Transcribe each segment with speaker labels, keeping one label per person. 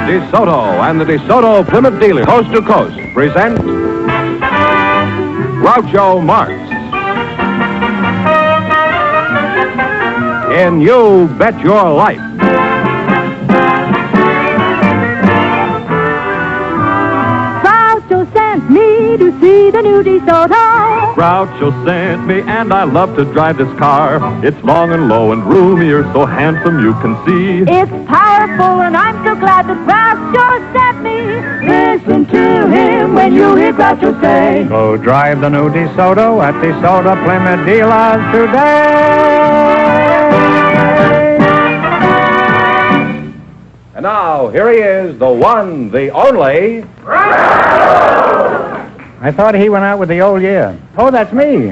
Speaker 1: DeSoto and the DeSoto Plymouth Dealer, coast to coast, present Groucho Marx in You Bet Your Life.
Speaker 2: Groucho sent me to see the new DeSoto.
Speaker 1: Groucho sent me, and I love to drive this car. It's long and low and roomier, so handsome you can see.
Speaker 2: It's powerful, and I'm so glad that Groucho sent me. Listen to him when you hear Groucho say,
Speaker 3: Go drive the new DeSoto at DeSoto Plymouth Dealers today.
Speaker 1: And now, here he is, the one, the only...
Speaker 3: I thought he went out with the old year. Oh, that's me.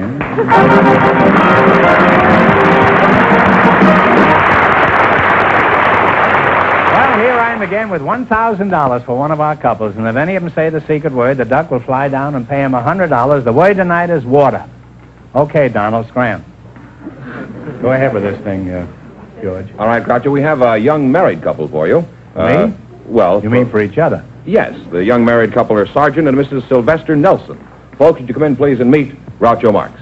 Speaker 3: Well, here I am again with $1,000 for one of our couples, and if any of them say the secret word, the duck will fly down and pay him $100. The word tonight is water. Okay, Donald, scram. Go ahead with this thing, George.
Speaker 1: All right, Groucho, we have a young married couple for you.
Speaker 3: Me?
Speaker 1: Well...
Speaker 3: You mean for each other?
Speaker 1: Yes, the young married couple are Sergeant and Mrs. Sylvester Nelson. Folks, would you come in, please, and meet Groucho Marx.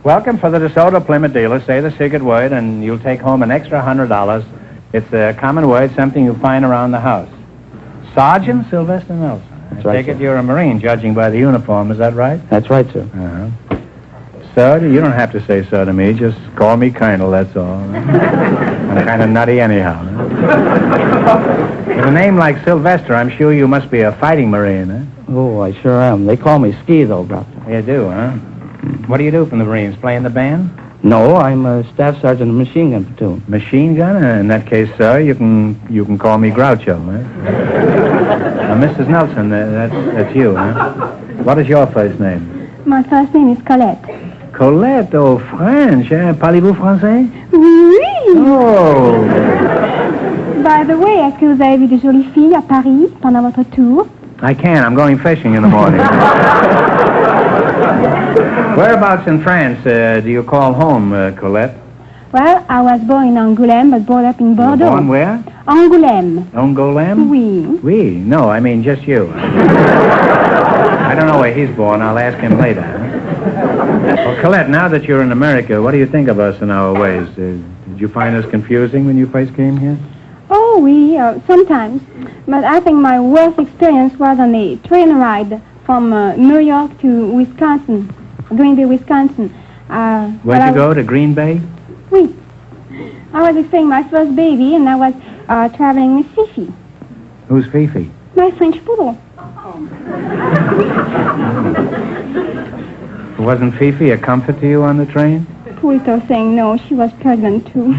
Speaker 3: Welcome for the DeSoto Plymouth dealer. Say the secret word, and you'll take home an extra $100. It's a common word, something you find around the house. Sergeant Sylvester Nelson.
Speaker 4: That's
Speaker 3: I
Speaker 4: right,
Speaker 3: take it
Speaker 4: sir.
Speaker 3: you're a Marine, judging by the uniform. Is that right?
Speaker 4: That's right, sir.
Speaker 3: Uh-huh. Sir, you don't have to say sir to me. Just call me Colonel, that's all. I'm kind of nutty anyhow. With a name like Sylvester, I'm sure you must be a fighting Marine, huh?
Speaker 4: Oh, I sure am. They call me Ski, though, Doctor.
Speaker 3: You do, huh? What do you do from the Marines? Play in the band?
Speaker 4: No, I'm a staff sergeant of machine gun platoon.
Speaker 3: Machine gun? In that case, sir, you can call me Groucho, huh? Mrs. Nelson, that's you, huh? What is your first name?
Speaker 2: My first name is Colette.
Speaker 3: Colette, oh, French, hein? Parlez-vous français?
Speaker 2: Oui!
Speaker 3: Oh!
Speaker 2: By the way, est-ce que vous avez vu de jolies filles à Paris pendant votre tour?
Speaker 3: I can't. I'm going fishing in the morning. Whereabouts in France do you call home, Colette?
Speaker 2: Well, I was born in Angoulême, but brought up in
Speaker 3: You were
Speaker 2: Bordeaux.
Speaker 3: born where?
Speaker 2: Angoulême.
Speaker 3: Angoulême?
Speaker 2: Oui.
Speaker 3: Oui. No, I mean just you. I don't know where he's born. I'll ask him later. Well, Colette, now that you're in America, what do you think of us and our ways? Did you find us confusing when you first came here?
Speaker 2: Oh, oui, sometimes. But I think my worst experience was on a train ride from New York to Wisconsin, Green Bay, Wisconsin.
Speaker 3: Where'd you go, to Green Bay?
Speaker 2: Oui. I was expecting my first baby, and I was traveling with Fifi,
Speaker 3: Who's Fifi?
Speaker 2: my French poodle.
Speaker 3: Wasn't Fifi a comfort to you on the train?
Speaker 2: Pulito saying no, she was pregnant too.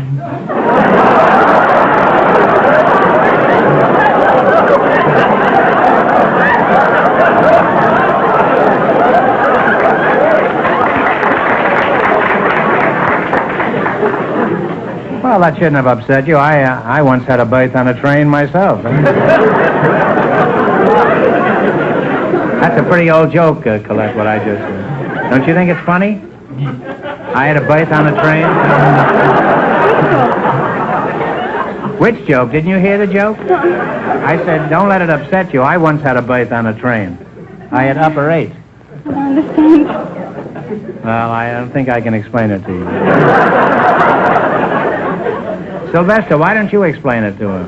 Speaker 3: Well, that shouldn't have upset you. I once had a berth on a train myself. That's a pretty old joke, Colette, what I just said. Don't you think it's funny? I had a berth on a train. Which joke? Didn't you hear the joke? I said, don't let it upset you. I once had a berth on a train. I had upper 8.
Speaker 2: I don't understand.
Speaker 3: Well, I don't think I can explain it to you. Sylvester, why don't you explain it to her?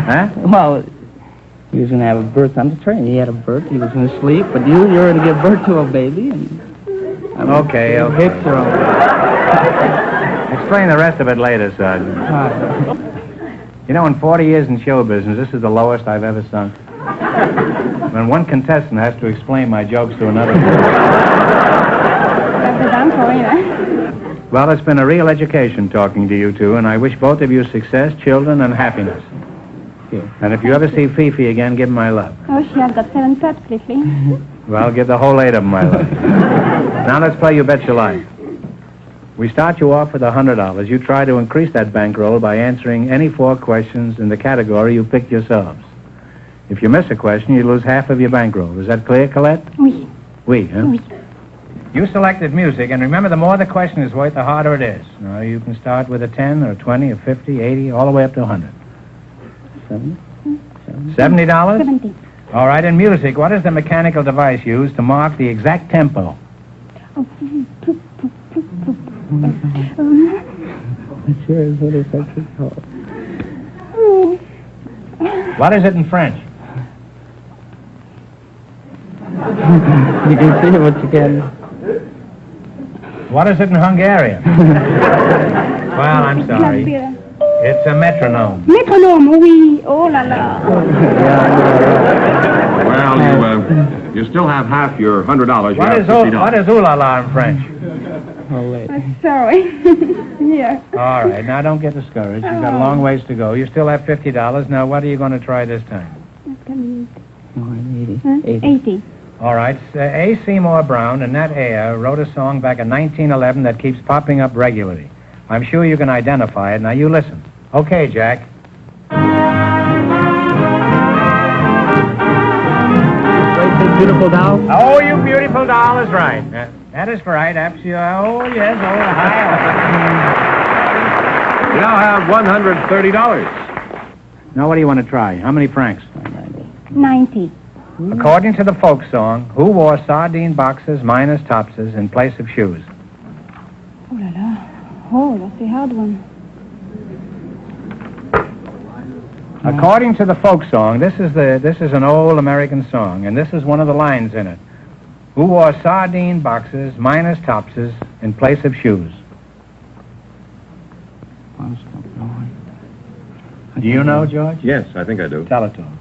Speaker 3: Huh?
Speaker 4: Well, he was going to have a birth on the train. He had a birth. He was going to sleep, but you're going to give birth to a baby. And
Speaker 3: Okay.
Speaker 4: hips are all...
Speaker 3: Explain the rest of it later, Sergeant. You know, in 40 years in show business, this is the lowest I've ever sunk. When one contestant has to explain my jokes to another.
Speaker 2: That's what I'm for, you know.
Speaker 3: Well, it's been a real education talking to you two, and I wish both of you success, children, and happiness. And if you ever see Fifi again, give him my love.
Speaker 2: Oh, she has got 7 pups lately.
Speaker 3: Well, give the whole 8 of them my love. Now let's play You Bet Your Life. We start you off with $100. You try to increase that bankroll by answering any 4 questions in the category you picked yourselves. If you miss a question, you lose half of your bankroll. Is that clear, Colette?
Speaker 2: Oui.
Speaker 3: Oui, huh?
Speaker 2: Oui.
Speaker 3: You selected music, and remember, the more the question is worth, the harder it is. Now, you can start with a 10 or 20 or 50, 80, all the way up to 100.
Speaker 4: 70?
Speaker 3: $70?
Speaker 2: 70.
Speaker 3: All right, in music, what is the mechanical device used to mark the exact tempo?
Speaker 2: Oh,
Speaker 4: Sure is what it's actually called.
Speaker 3: What is it in French?
Speaker 4: You can see what you can.
Speaker 3: What is it in Hungarian? Well, I'm sorry. It's a metronome.
Speaker 2: Metronome, oui. Oh la la.
Speaker 1: Well, you still have half your $100. You
Speaker 3: What
Speaker 1: have
Speaker 3: is
Speaker 1: $50.
Speaker 3: what is ooh la la in French?
Speaker 4: Oh, wait.
Speaker 2: Sorry. Yeah.
Speaker 3: All right, now don't get discouraged. You've got a long ways to go. You still have $50. Now, what are you going to try this time?
Speaker 2: 80.
Speaker 3: All right, A. Seymour Brown and Nat Ayer wrote a song back in 1911 that keeps popping up regularly. I'm sure you can identify it. Now, you listen. Okay, Jack.
Speaker 4: Beautiful doll?
Speaker 3: Oh, you beautiful doll is right. That is right. Absolutely. Oh, yes. Oh, hi.
Speaker 1: You now have $130.
Speaker 3: Now, what do you want to try? How many francs?
Speaker 2: 90.
Speaker 3: According to the folk song, who wore sardine boxes minus topses in place of shoes?
Speaker 2: Oh la la. Oh, that's a hard one.
Speaker 3: According to the folk song, this is an old American song, and this is one of the lines in it. Who wore sardine boxes minus topses in place of shoes? Do you know, George?
Speaker 1: Yes, I think I do.
Speaker 3: Tell it to him.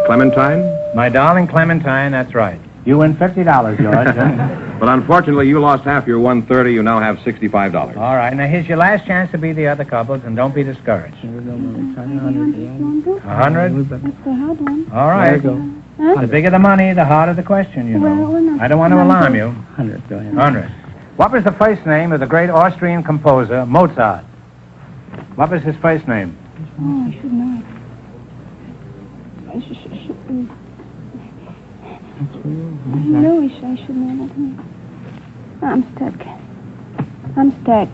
Speaker 1: Clementine?
Speaker 3: My darling Clementine, that's right. You win $50, George.
Speaker 1: But unfortunately, you lost half your $130. You now have $65.
Speaker 3: All right, now here's your last chance to beat the other couples, and don't be discouraged.
Speaker 2: 100.
Speaker 3: 100?
Speaker 2: That's the hard one.
Speaker 3: All right.
Speaker 4: There you go.
Speaker 2: Huh?
Speaker 3: The bigger the money, the harder the question, you know.
Speaker 2: Well, we're not-
Speaker 3: I don't want to alarm you.
Speaker 4: 100, go ahead.
Speaker 3: 100. What was the first name of the great Austrian composer, Mozart? What was his first name?
Speaker 2: Oh, I should know it. I know I should know that. I'm stuck.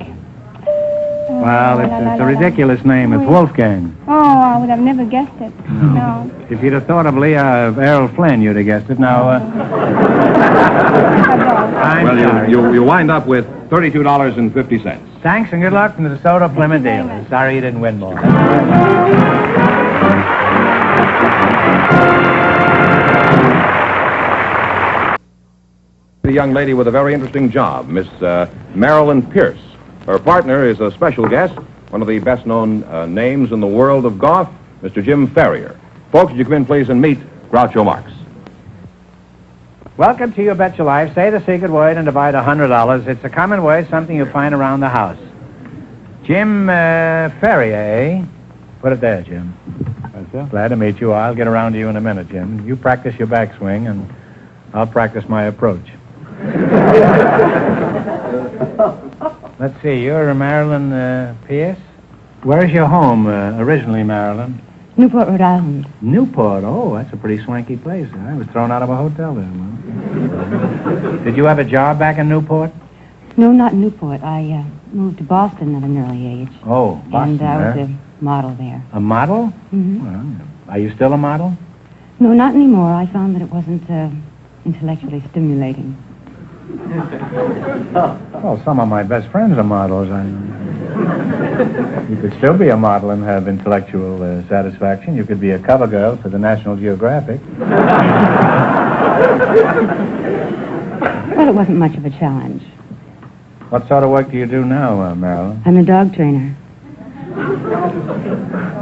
Speaker 3: Well, it's a ridiculous name. It's Wolfgang.
Speaker 2: Oh, I would have never guessed it. No.
Speaker 3: If you'd have thought of Errol Flynn, you'd have guessed it. Now, I'm
Speaker 1: Well,
Speaker 3: sorry.
Speaker 1: you wind up with $32.50.
Speaker 3: Thanks and good luck from the DeSoto Plymouth dealers. Sorry you didn't win more.
Speaker 1: A young lady with a very interesting job, Miss Marilyn Pierce. Her partner is a special guest, one of the best-known names in the world of golf, Mr. Jim Ferrier. Folks, would you come in, please, and meet Groucho Marx.
Speaker 3: Welcome to You Bet Your Life. Say the secret word and divide $100. It's a common word, something you find around the house. Jim Ferrier, eh? Put it there, Jim. Glad to meet you. I'll get around to you in a minute, Jim. You practice your backswing, and I'll practice my approach. Let's see, you're Marilyn Pierce? Where's your home originally, Marilyn?
Speaker 5: Newport, Rhode Island.
Speaker 3: Newport. Oh, that's a pretty swanky place. I was thrown out of a hotel there. Well. Did you have a job back in Newport?
Speaker 5: No, not Newport. I moved to Boston at an early age.
Speaker 3: Oh, Boston.
Speaker 5: And I was
Speaker 3: eh?
Speaker 5: a model there.
Speaker 3: A model?
Speaker 5: Mm-hmm.
Speaker 3: Well, are you still a model?
Speaker 5: No, not anymore. I found that it wasn't intellectually stimulating.
Speaker 3: Well, some of my best friends are models. You could still be a model and have intellectual satisfaction. You could be a cover girl for the National Geographic.
Speaker 5: Well, it wasn't much of a challenge.
Speaker 3: What sort of work do you do now, Marilyn?
Speaker 5: I'm a dog trainer.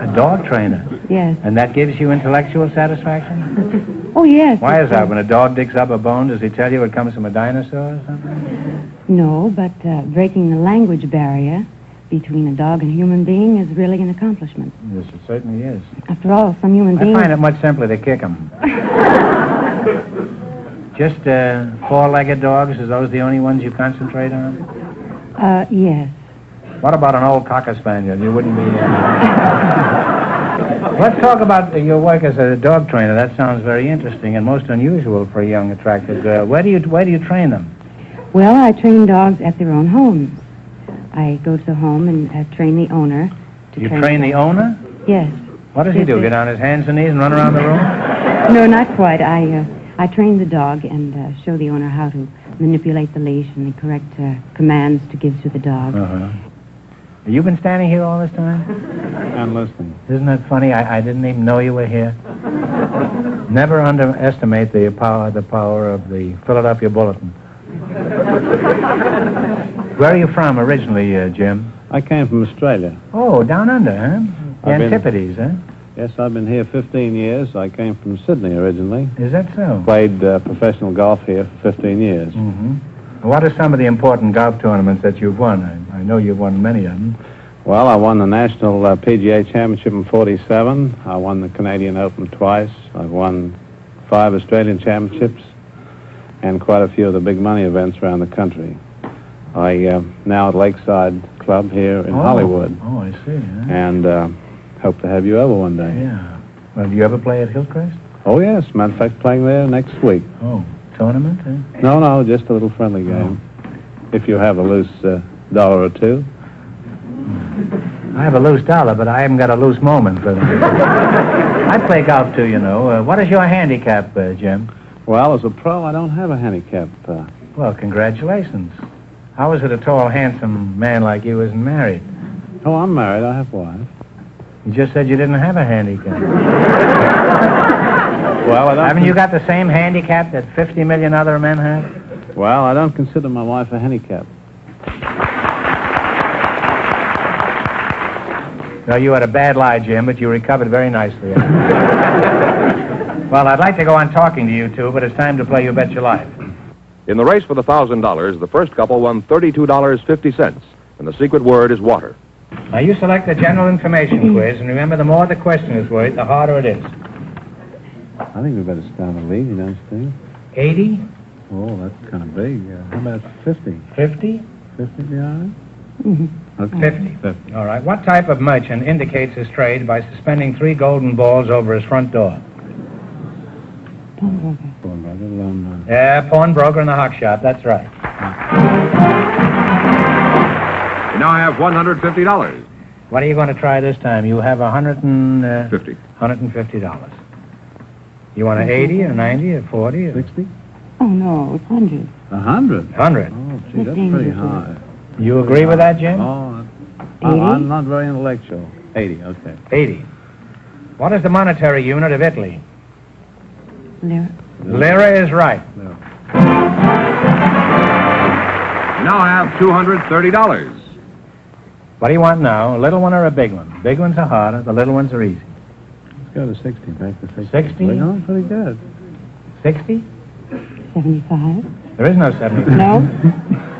Speaker 3: A dog trainer.
Speaker 5: Yes.
Speaker 3: And that gives you intellectual satisfaction?
Speaker 5: Oh, yes.
Speaker 3: Why is that? When a dog digs up a bone, does he tell you it comes from a dinosaur or something?
Speaker 5: No, but breaking the language barrier between a dog and a human being is really an accomplishment.
Speaker 3: Yes, it certainly is.
Speaker 5: After all, some human
Speaker 3: I
Speaker 5: beings...
Speaker 3: find it much simpler to kick them. Just four-legged dogs, are those the only ones you concentrate on?
Speaker 5: Yes.
Speaker 3: What about an old cocker spaniel? You wouldn't be... Let's talk about your work as a dog trainer. That sounds very interesting and most unusual for a young, attractive girl. Where do you train them?
Speaker 5: Well, I train dogs at their own homes. I go to the home and train the owner.
Speaker 3: You train the owner?
Speaker 5: Yes.
Speaker 3: What does he do, get on his hands and knees and run around the room?
Speaker 5: No, not quite. I train the dog and show the owner how to manipulate the leash and the correct commands to give to the dog.
Speaker 3: Uh-huh. You been standing here all this time?
Speaker 6: I'm listening.
Speaker 3: Isn't that funny? I didn't even know you were here. Never underestimate the power of the Philadelphia Bulletin. Where are you from originally, Jim?
Speaker 6: I came from Australia.
Speaker 3: Oh, down under, huh? The Antipodes, huh?
Speaker 6: Yes, I've been here 15 years. I came from Sydney originally.
Speaker 3: Is that so?
Speaker 6: Played professional golf here for 15 years.
Speaker 3: Mm-hmm. What are some of the important golf tournaments that you've won? I know you've won many of them.
Speaker 6: Well, I won the National PGA Championship in 47. I won the Canadian Open twice. I've won 5 Australian championships and quite a few of the big money events around the country. I now at Lakeside Club here in Hollywood.
Speaker 3: Oh, I see. Huh?
Speaker 6: And hope to have you over one day.
Speaker 3: Yeah. Well, do you ever play at Hillcrest?
Speaker 6: Oh, yes. Matter of fact, playing there next week.
Speaker 3: Oh, tournament, huh?
Speaker 6: No, just a little friendly game. If you have a loose dollar or two.
Speaker 3: I have a loose dollar, but I haven't got a loose moment for them. I play golf, too, you know. What is your handicap, Jim?
Speaker 6: Well, as a pro, I don't have a handicap.
Speaker 3: Well, congratulations. How is it a tall, handsome man like you isn't married?
Speaker 6: Oh, I'm married. I have a wife.
Speaker 3: You just said you didn't have a handicap.
Speaker 6: Well,
Speaker 3: Haven't you got the same handicap that 50 million other men have?
Speaker 6: Well, I don't consider my wife a handicap.
Speaker 3: No, you had a bad lie, Jim, but you recovered very nicely. Well, I'd like to go on talking to you two, but it's time to play You Bet Your Life.
Speaker 1: In the race for the $1,000, the first couple won $32.50, and the secret word is water.
Speaker 3: Now, you select the general information quiz, and remember, the more the question is worth, the harder it is.
Speaker 6: I think we better start a lead, you don't think?
Speaker 3: 80?
Speaker 6: Oh, that's kind of big. How about 50?
Speaker 3: 50?
Speaker 6: 50 be all right?
Speaker 5: Mm-hmm.
Speaker 6: Okay.
Speaker 3: 50. All right. What type of merchant indicates his trade by suspending 3 golden balls over his front door? Yeah, pawnbroker in the hock shop. That's right.
Speaker 1: You now have $150.
Speaker 3: What are you going to try this time? You have
Speaker 1: $50.
Speaker 3: $150. You want an 80 or 90 or 40 or
Speaker 6: 60?
Speaker 5: Oh, no, it's 100.
Speaker 6: 100?
Speaker 3: 100?
Speaker 6: Oh, gee, that's pretty high.
Speaker 3: You agree with that, Jim?
Speaker 6: Oh,
Speaker 5: 80?
Speaker 6: I'm not very intellectual. 80, okay.
Speaker 3: 80. What is the monetary unit of Italy?
Speaker 5: Lira.
Speaker 3: Lira is right.
Speaker 1: You now have $230.
Speaker 3: What do you want now? A little one or a big one? Big ones are harder. The little ones are easy.
Speaker 6: Let's go to 60. Back to 60.
Speaker 3: 60?
Speaker 6: No, pretty good.
Speaker 3: 60?
Speaker 5: 75.
Speaker 3: There is no 70.
Speaker 5: No?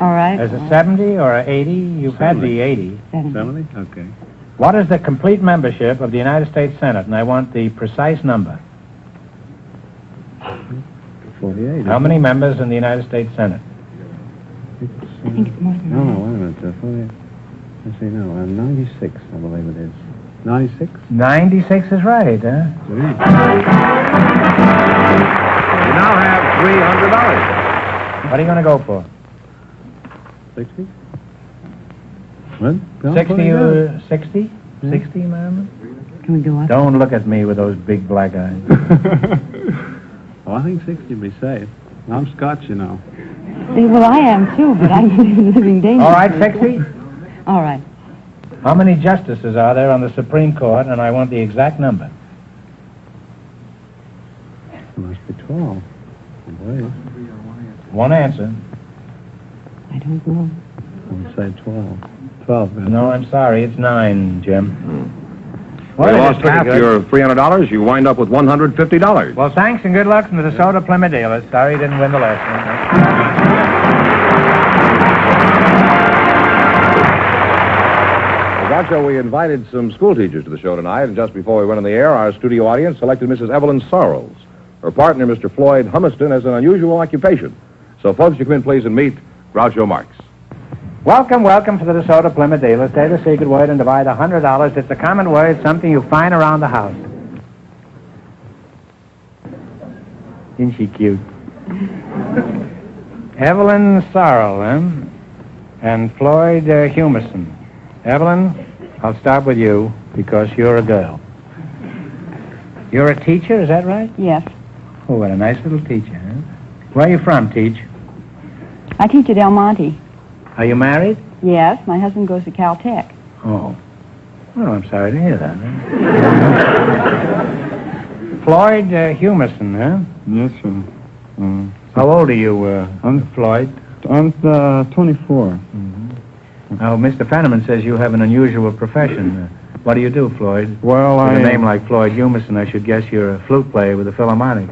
Speaker 5: All right.
Speaker 3: There's a 70 or a 80. You've had the 80.
Speaker 6: 70? Okay.
Speaker 3: What is the complete membership of the United States Senate? And I want the precise number.
Speaker 6: 48.
Speaker 3: How many members in the United States Senate?
Speaker 5: I think it's more than
Speaker 6: No, wait a minute. 48. Let's see, no, 96, I believe it is. 96?
Speaker 3: 96 is right, huh?
Speaker 1: You now have $300.
Speaker 3: What are you going to go for?
Speaker 6: 60? What?
Speaker 3: 60 or 60? 60, ma'am?
Speaker 5: Can we go up?
Speaker 3: Don't look at me with those big black eyes.
Speaker 6: Oh, I think 60 would be safe. I'm Scotch, you know.
Speaker 5: Well, I am, too, but I'm living dangerously.
Speaker 3: All right, 60?
Speaker 5: All right.
Speaker 3: How many justices are there on the Supreme Court? And I want the exact number.
Speaker 6: It must be 12. I believe.
Speaker 3: One answer.
Speaker 5: I don't know.
Speaker 6: I would say 12. 12.
Speaker 3: No, I'm sorry. It's 9, Jim.
Speaker 1: Well, you
Speaker 3: it is
Speaker 1: lost
Speaker 3: pretty
Speaker 1: half
Speaker 3: good.
Speaker 1: your $300. You wind up with $150.
Speaker 3: Well, thanks and good luck from the DeSoto Plymouth dealers. Sorry you didn't win the last one.
Speaker 1: Groucho, we invited some school teachers to the show tonight, and just before we went on the air, our studio audience selected Mrs. Evelyn Sorrells. Her partner, Mr. Floyd Humiston, has an unusual occupation. So, folks, you come in, please, and meet Groucho Marx.
Speaker 3: Welcome, welcome to the DeSoto Plymouth dealers. Say the secret word and divide $100. It's a common word, something you find around the house. Isn't she cute? Evelyn Sorrell, and Floyd Humiston. Evelyn, I'll start with you because you're a girl. You're a teacher, is that right?
Speaker 2: Yes.
Speaker 3: Oh, what a nice little teacher, huh? Where are you from, Teach?
Speaker 2: I teach at El Monte.
Speaker 3: Are you married?
Speaker 2: Yes, my husband goes to Caltech.
Speaker 3: Oh. Well, I'm sorry to hear that. Floyd Humerson, huh?
Speaker 7: Yes, sir.
Speaker 3: How old are you, Floyd?
Speaker 7: I'm 24.
Speaker 3: Now, Mr. Fenneman says you have an unusual profession. What do you do, Floyd?
Speaker 7: Well,
Speaker 3: With a name like Floyd Humerson, I should guess you're a flute player with a Philharmonic.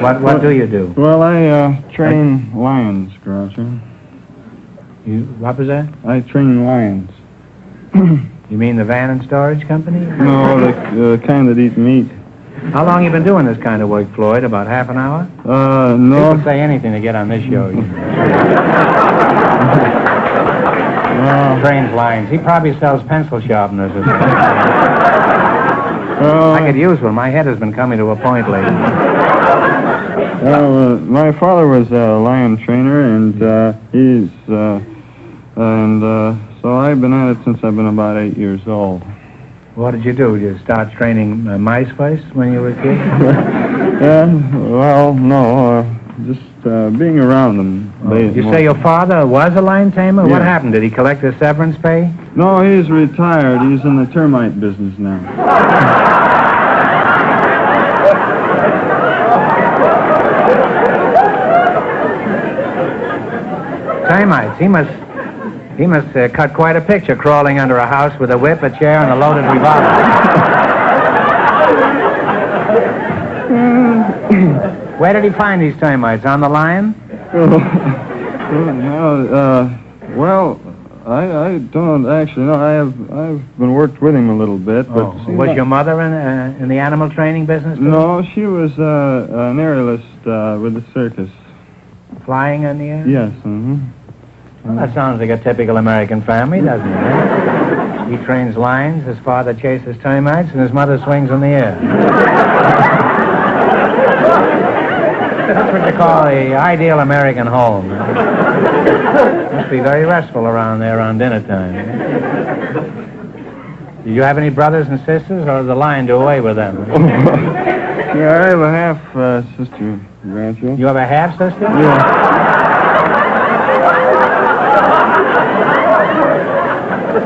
Speaker 3: What do you do?
Speaker 7: Well, I train lions, Groucho.
Speaker 3: What was that?
Speaker 7: I train lions.
Speaker 3: You mean the van and storage company?
Speaker 7: No, the kind that eat meat.
Speaker 3: How long you been doing this kind of work, Floyd? About half an hour?
Speaker 7: No.
Speaker 3: People say anything to get on this show. Trains lines. He probably sells pencil sharpeners or something. I could use one. My head has been coming to a point lately.
Speaker 7: Well, my father was a lion trainer, and so I've been at it since I've been about 8 years old.
Speaker 3: What did you do? Did you start training mice first when you were a kid?
Speaker 7: Well, no, just being around them.
Speaker 3: You say your father was a lion tamer?
Speaker 7: Yeah.
Speaker 3: What happened? Did he collect a severance pay?
Speaker 7: No, he's retired. He's in the termite business now.
Speaker 3: Termites. He must cut quite a picture crawling under a house with a whip, a chair, and a loaded revolver. Where did he find these termites? On the lion?
Speaker 7: Well, I don't actually know. I've been worked with him a little bit, but
Speaker 3: Was your mother in the animal training business too?
Speaker 7: No, she was an aerialist with the circus.
Speaker 3: Flying in the air?
Speaker 7: Yes.
Speaker 3: Well, that sounds like a typical American family, doesn't it? He trains lions, his father chases termites, and his mother swings in the air. That's what you call the ideal American home. Must be very restful around there on dinner time. Do you have any brothers and sisters, or does the lion do away with them?
Speaker 7: Yeah, I have a half sister, Groucho.
Speaker 3: You have a half-sister?
Speaker 7: Yeah.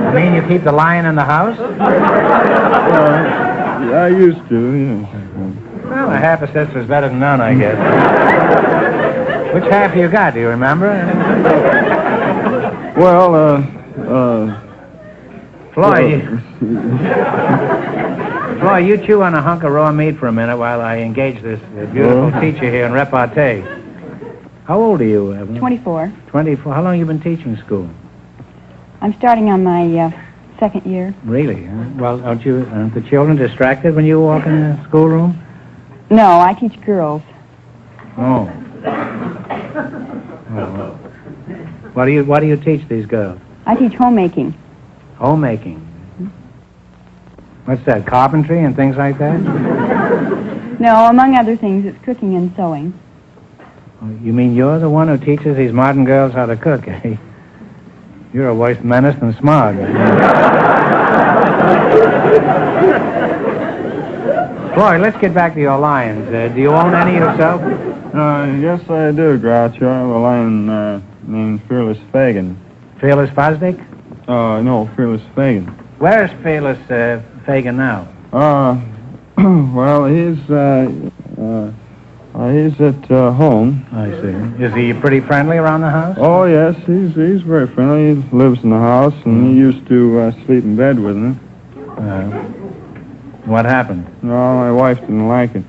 Speaker 3: You mean you keep the lion in the house?
Speaker 7: I used to, yes.
Speaker 3: Well, a half a sister is better than none, I guess. Which half you got, do you remember?
Speaker 7: Well,
Speaker 3: Floyd, Floyd, you chew on a hunk of raw meat for a minute while I engage this beautiful teacher here in repartee. How old are you, Evelyn?
Speaker 2: 24.
Speaker 3: 24. How long have you been teaching school?
Speaker 2: I'm starting on my second year.
Speaker 3: Really? Huh? Well, aren't the children distracted when you walk in the schoolroom?
Speaker 2: No, I teach girls.
Speaker 3: Oh. Oh. What do you teach these girls?
Speaker 2: I teach homemaking.
Speaker 3: Homemaking. What's that, carpentry and things like that?
Speaker 2: No, among other things, it's cooking and sewing.
Speaker 3: You mean you're the one who teaches these modern girls how to cook, eh? You're a worse menace than smart. Floyd, let's get back to your lions. Do you own any yourself?
Speaker 7: Yes, I do, Groucho. I have a lion named Fearless Fagin.
Speaker 3: Fearless Fosdick?
Speaker 7: No, Fearless Fagin.
Speaker 3: Where's Fearless Fagin now?
Speaker 7: Well, he's at home.
Speaker 3: I see. Is he pretty friendly around the house?
Speaker 7: Oh, yes, he's very friendly. He lives in the house, and he used to sleep in bed with me.
Speaker 3: What happened?
Speaker 7: No, my wife didn't like it.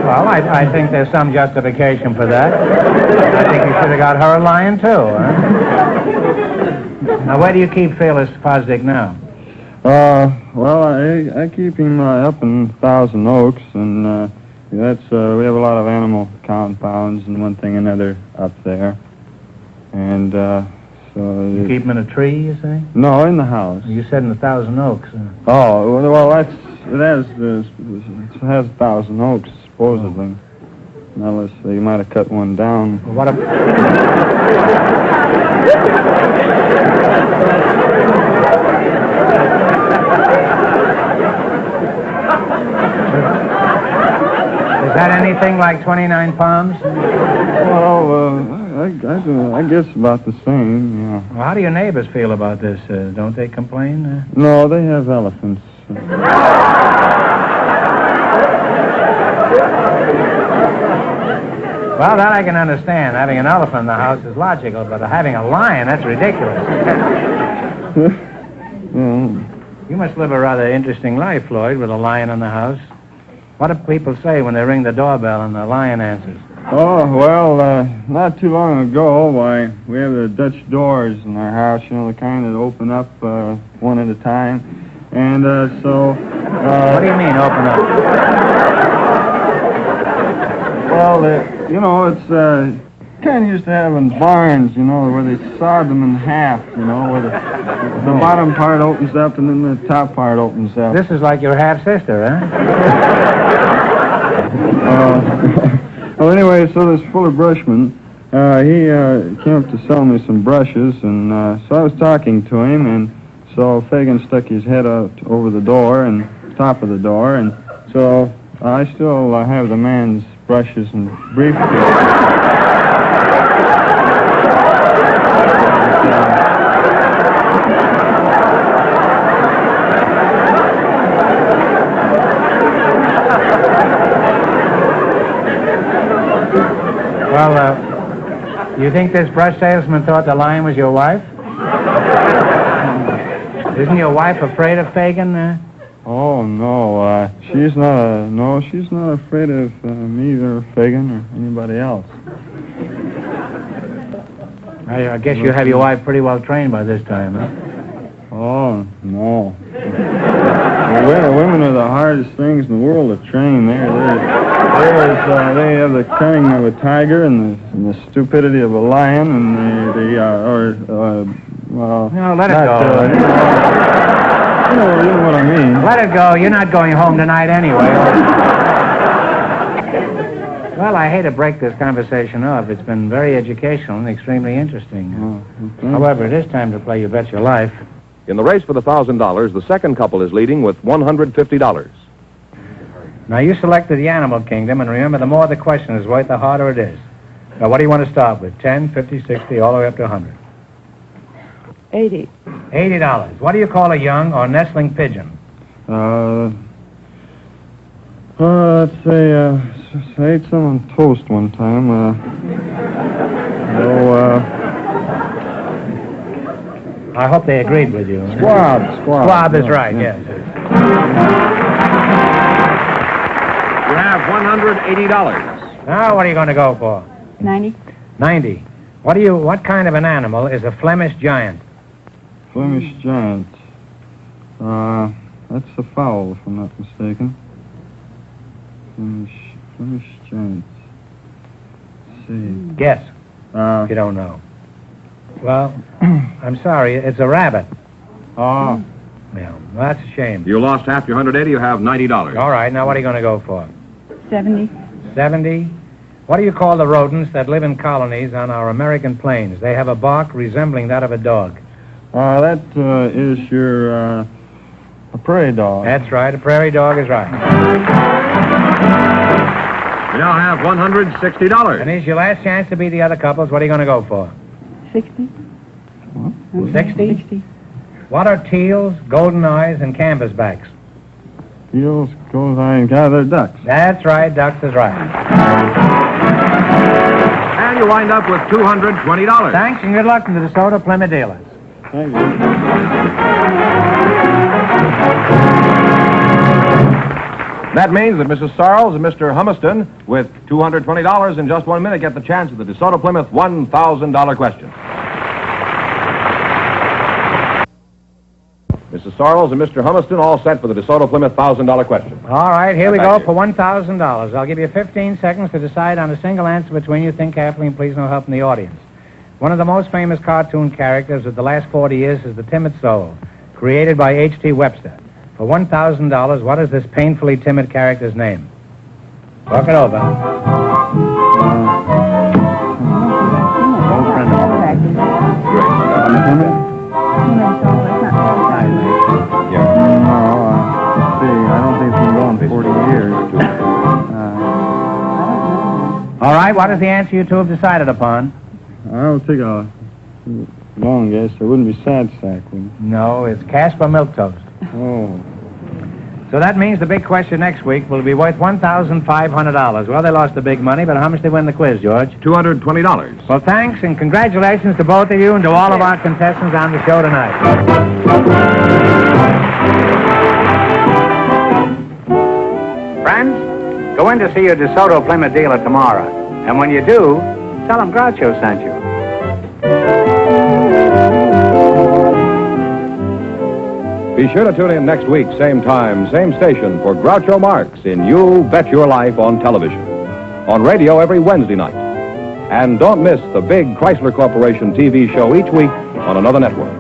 Speaker 3: Well, I think there's some justification for that. I think you should have got her a lion, too, huh? Now, where do you keep Fearless Fosdick now?
Speaker 7: Well, I keep him up in Thousand Oaks, and we have a lot of animal compounds and one thing and another up there. And so...
Speaker 3: You keep him in a tree, you say?
Speaker 7: No, in the house.
Speaker 3: You said in the Thousand Oaks.
Speaker 7: Oh, well, it has 1,000 Oaks, supposedly. Unless they might have cut one down.
Speaker 3: What a... Is that anything like 29 pounds?
Speaker 7: Well, I guess about the same, yeah.
Speaker 3: Well, how do your neighbors feel about this? Don't they complain?
Speaker 7: No, they have elephants.
Speaker 3: Well, that I can understand. Having an elephant in the house is logical, but having a lion, that's ridiculous.
Speaker 7: Well,
Speaker 3: You must live a rather interesting life, Floyd, with a lion in the house. What do people say when they ring the doorbell and the lion answers?
Speaker 7: oh, well, not too long ago, why, we have the Dutch doors in our house, you know, the kind that open up one at a time. And so...
Speaker 3: What do you mean, open up?
Speaker 7: Well, you know, it's kind of used to have in barns, you know, where they sawed them in half, you know, where the bottom part opens up and then the top part opens up.
Speaker 3: This is like your half-sister, huh?
Speaker 7: Well, anyway, so this Fuller Brushman, he came up to sell me some brushes, and so I was talking to him, and so Fagin stuck his head out over the door and top of the door, and so I still have the man's brushes and briefcase.
Speaker 3: Well, you think this brush salesman thought the lion was your wife? Isn't your wife afraid of Fagin?
Speaker 7: Oh, no, she's not afraid of me or Fagin or anybody else.
Speaker 3: I guess you have your wife pretty well trained by this time, huh?
Speaker 7: Oh, no. Women are the hardest things in the world to train. They have the cunning of a tiger and the stupidity of a lion, and well...
Speaker 3: No, let it go.
Speaker 7: You know what I mean.
Speaker 3: Let it go. You're not going home tonight anyway. Well, I hate to break this conversation off. It's been very educational and extremely interesting.
Speaker 7: Okay.
Speaker 3: However, it is time to play You Bet Your Life.
Speaker 1: In the race for the $1,000, the second couple is leading with $150.
Speaker 3: Now, you selected the animal kingdom, and remember, the more the question is worth, the harder it is. Now, what do you want to start with? 10, 50, 60, all the way up to 100?
Speaker 5: 80.
Speaker 3: $80. What do you call a young or nestling pigeon?
Speaker 7: Let's say, I ate some on toast one time.
Speaker 3: I hope they agreed with you.
Speaker 7: Squab.
Speaker 3: Squab is right,
Speaker 7: Yeah.
Speaker 3: yes.
Speaker 1: You have $180.
Speaker 3: Now, what are you going to go for?
Speaker 2: 90.
Speaker 3: 90. What kind of an animal is a Flemish giant?
Speaker 7: Flemish giant. That's a fowl, if I'm not mistaken. Flemish giant. Let's see.
Speaker 3: Guess, if you don't know. Well, I'm sorry, it's a rabbit.
Speaker 7: Oh.
Speaker 3: Yeah, well, that's a shame.
Speaker 1: You lost half your 180. You have $90.
Speaker 3: All right, now what are you going to go for?
Speaker 2: 70.
Speaker 3: 70. What do you call the rodents that live in colonies on our American plains? They have a bark resembling that of a dog.
Speaker 7: That is your, a prairie dog.
Speaker 3: That's right, a prairie dog is right.
Speaker 1: You now have $160.
Speaker 3: And here's your last chance to beat the other couples. What are you going to go for?
Speaker 2: 60.
Speaker 3: 60?
Speaker 2: 60.
Speaker 3: What are teals, golden eyes, and canvasbacks?
Speaker 7: Eels, goes I and gather ducks.
Speaker 3: That's right, ducks is right.
Speaker 1: And you wind up with $220.
Speaker 3: Thanks, and good luck to the DeSoto Plymouth dealers.
Speaker 7: Thank you.
Speaker 1: That means that Mrs. Sarles and Mr. Humiston, with $220 in just 1 minute, get the chance at the DeSoto Plymouth $1,000 question. Mrs. Sarles and Mr. Humiston all set for the DeSoto Plymouth $1,000 question.
Speaker 3: All right, here we
Speaker 1: Thank
Speaker 3: go
Speaker 1: you.
Speaker 3: for $1,000. I'll give you 15 seconds to decide on a single answer between you. Think carefully and please no help from the audience. One of the most famous cartoon characters of the last 40 years is the Timid Soul, created by H.T. Webster. For $1,000, what is this painfully timid character's name? Talk it over. what is the answer you two have decided upon?
Speaker 7: I'll take a long guess. It wouldn't be sad sack, would it?
Speaker 3: No, it's Casper milk toast.
Speaker 7: Oh.
Speaker 3: So that means the big question next week will be worth $1,500. Well, they lost the big money, but how much did they win the quiz, George?
Speaker 1: $220.
Speaker 3: Well, thanks and congratulations to both of you and to all of our contestants on the show tonight. Friends, go in to see your DeSoto Plymouth dealer tomorrow. And when you do, tell them Groucho sent you.
Speaker 1: Be sure to tune in next week, same time, same station, for Groucho Marx in You Bet Your Life on television. On radio every Wednesday night. And don't miss the big Chrysler Corporation TV show each week on another network.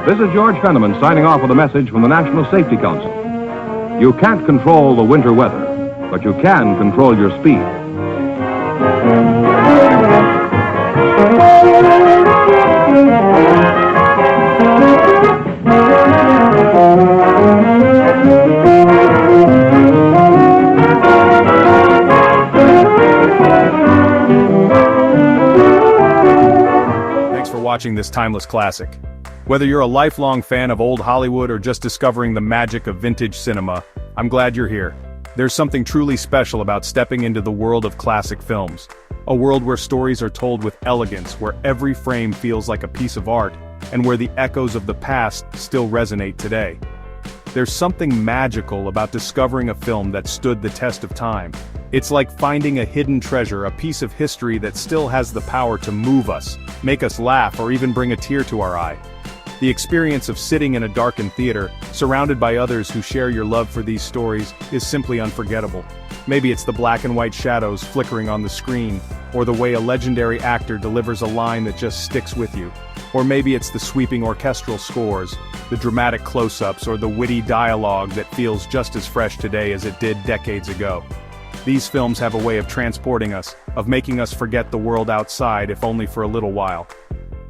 Speaker 1: This is George Fenneman signing off with a message from the National Safety Council. You can't control the winter weather, but you can control your speed.
Speaker 8: Thanks for watching this timeless classic. Whether you're a lifelong fan of old Hollywood or just discovering the magic of vintage cinema, I'm glad you're here. There's something truly special about stepping into the world of classic films. A world where stories are told with elegance, where every frame feels like a piece of art, and where the echoes of the past still resonate today. There's something magical about discovering a film that stood the test of time. It's like finding a hidden treasure, a piece of history that still has the power to move us, make us laugh, or even bring a tear to our eye. The experience of sitting in a darkened theater, surrounded by others who share your love for these stories, is simply unforgettable. Maybe it's the black and white shadows flickering on the screen, or the way a legendary actor delivers a line that just sticks with you. Or maybe it's the sweeping orchestral scores, the dramatic close-ups, or the witty dialogue that feels just as fresh today as it did decades ago. These films have a way of transporting us, of making us forget the world outside, if only for a little while.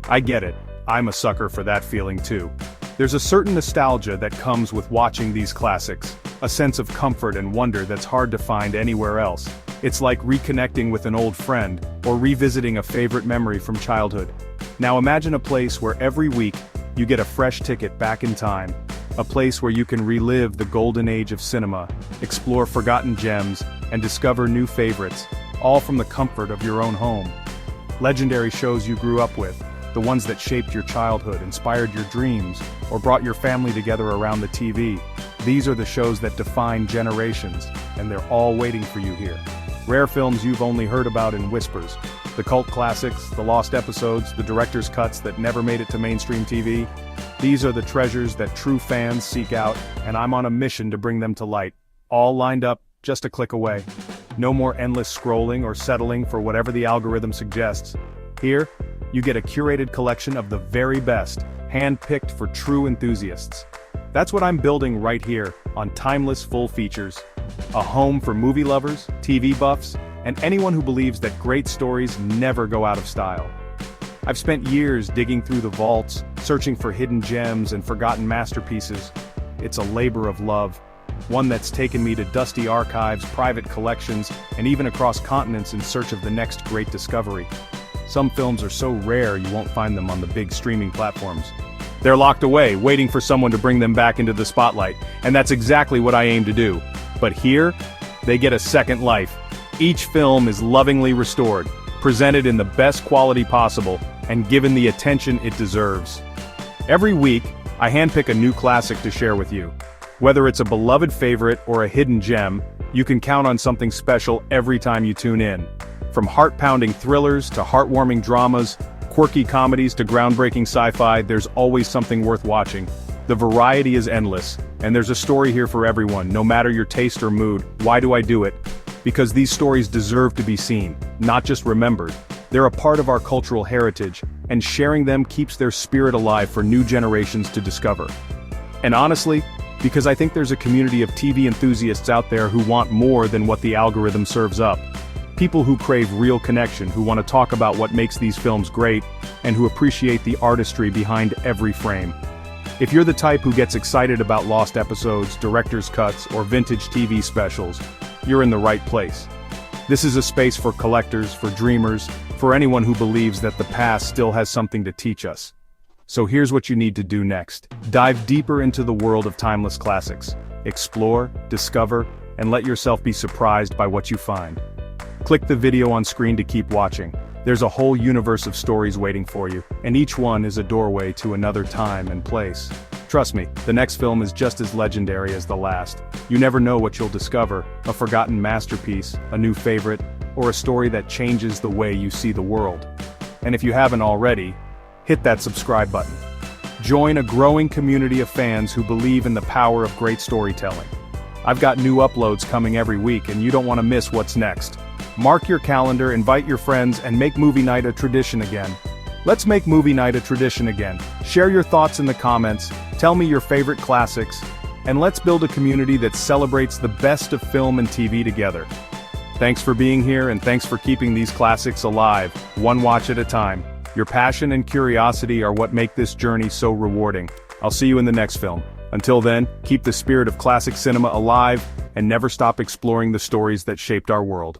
Speaker 8: I get it. I'm a sucker for that feeling too. There's a certain nostalgia that comes with watching these classics, a sense of comfort and wonder that's hard to find anywhere else. It's like reconnecting with an old friend, or revisiting a favorite memory from childhood. Now imagine a place where every week, you get a fresh ticket back in time. A place where you can relive the golden age of cinema, explore forgotten gems, and discover new favorites, all from the comfort of your own home. Legendary shows you grew up with, the ones that shaped your childhood, inspired your dreams, or brought your family together around the TV. These are the shows that define generations, and they're all waiting for you here. Rare films you've only heard about in whispers. The cult classics, the lost episodes, the director's cuts that never made it to mainstream TV. These are the treasures that true fans seek out, and I'm on a mission to bring them to light. All lined up, just a click away. No more endless scrolling or settling for whatever the algorithm suggests. Here, you get a curated collection of the very best, hand-picked for true enthusiasts. That's what I'm building right here on Timeless Full Features. A home for movie lovers, TV buffs, and anyone who believes that great stories never go out of style. I've spent years digging through the vaults, searching for hidden gems and forgotten masterpieces. It's a labor of love, one that's taken me to dusty archives, private collections, and even across continents in search of the next great discovery. Some films are so rare you won't find them on the big streaming platforms. They're locked away, waiting for someone to bring them back into the spotlight, and that's exactly what I aim to do. But here, they get a second life. Each film is lovingly restored, presented in the best quality possible, and given the attention it deserves. Every week, I handpick a new classic to share with you. Whether it's a beloved favorite or a hidden gem, you can count on something special every time you tune in. From heart-pounding thrillers to heartwarming dramas, quirky comedies to groundbreaking sci-fi, there's always something worth watching. The variety is endless, and there's a story here for everyone, no matter your taste or mood. Why do I do it? Because these stories deserve to be seen, not just remembered. They're a part of our cultural heritage, and sharing them keeps their spirit alive for new generations to discover. And honestly, because I think there's a community of TV enthusiasts out there who want more than what the algorithm serves up. People who crave real connection, who want to talk about what makes these films great, and who appreciate the artistry behind every frame. If you're the type who gets excited about lost episodes, director's cuts, or vintage TV specials, you're in the right place. This is a space for collectors, for dreamers, for anyone who believes that the past still has something to teach us. So here's what you need to do next. Dive deeper into the world of timeless classics. Explore, discover, and let yourself be surprised by what you find. Click the video on screen to keep watching. There's a whole universe of stories waiting for you, and each one is a doorway to another time and place. Trust me, the next film is just as legendary as the last. You never know what you'll discover, a forgotten masterpiece, a new favorite, or a story that changes the way you see the world. And if you haven't already, hit that subscribe button. Join a growing community of fans who believe in the power of great storytelling. I've got new uploads coming every week, and you don't want to miss what's next. Mark your calendar, invite your friends, and make movie night a tradition again. Let's make movie night a tradition again. Share your thoughts in the comments, tell me your favorite classics, and let's build a community that celebrates the best of film and TV together. Thanks for being here, and thanks for keeping these classics alive, one watch at a time. Your passion and curiosity are what make this journey so rewarding. I'll see you in the next film. Until then, keep the spirit of classic cinema alive, and never stop exploring the stories that shaped our world.